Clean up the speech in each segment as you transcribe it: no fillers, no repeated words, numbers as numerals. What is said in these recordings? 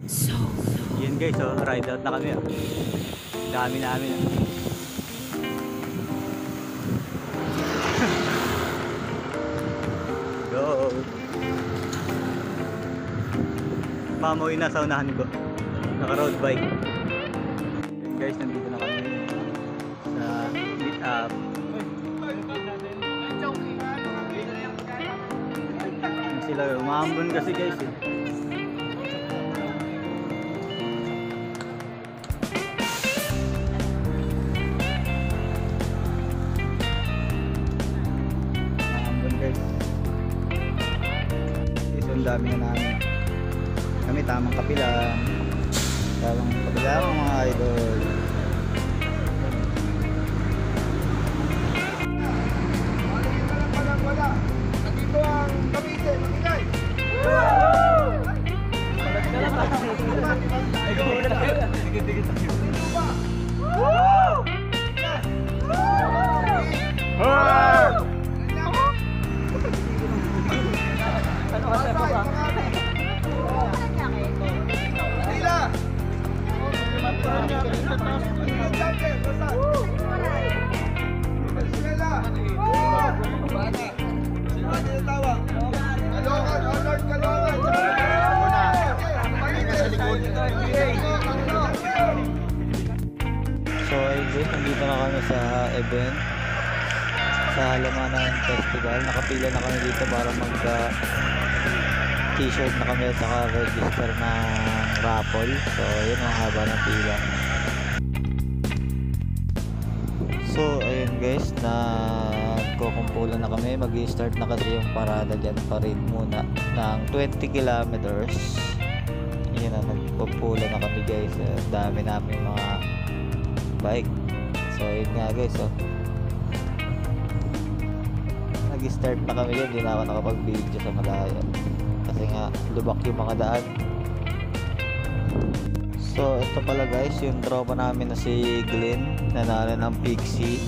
Yun guys, oh, ride out na kami. Dami namin. Go! Mamoy na sa unahan ko. Naka road bike. Yun guys, nandito na kami sa meet up. Sila umahambon kasi guys eh. Ang dami na namin. Kami tamang kapilang. Tamang kapilang mga idol. Wala. Nandito ang Cavite, mamigay. So ayun guys, nandito na kami sa event sa Halamanan Festival. Nakapila na kami dito para magka t-shirt na kami at saka register ng raffle. So ayun, ang haba ng pila. So ayun guys, nagkukumpulan na kami. Mag-i-start na kasi yung parada dyan, parade muna ng 20 kilometers. Yun na, nagpupula na kami guys. Dami namin mga bike. So ayun nga guys, oh. Nag-start na kami dyan, hindi na ako nakapag-video sa malayo kasi nga lubak yung mga daan. So ito pala guys, yung tropa namin na si Glenn, nanalo ng Pixie.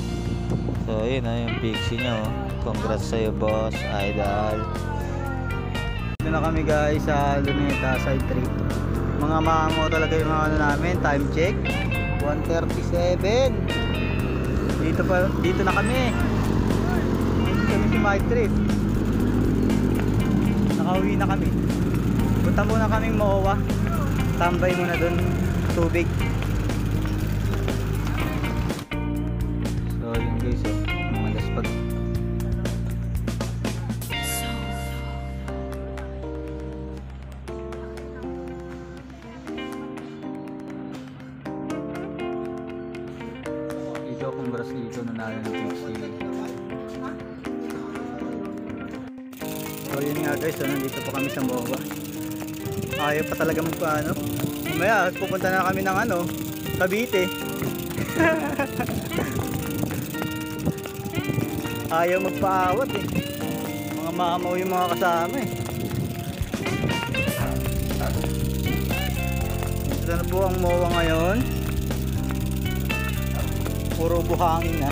So ayun na yung Pixie nyo. Congrats sa'yo boss, idol. Ito na kami guys sa Luneta side trip. Mga mango talaga yung mga ano namin. Time check 1:37. Dito na kami. Dito kami si Mike Trip. Nakauwi na kami. Punta muna kaming MOA. Tambay muna dun tubig. So yun guys, oh, mga laspag. Ito congrats dito nanalo ng Pixie. So yun nga guys, so nandito pa kami sa MOA. Ayaw pa talaga magpaano. Mamaya pupunta na kami ng ano, Cavite. Ayaw magpaawat eh. Mga mamaw yung mga kasama eh. Ito na po ang MOA ngayon. Puro buhangin na.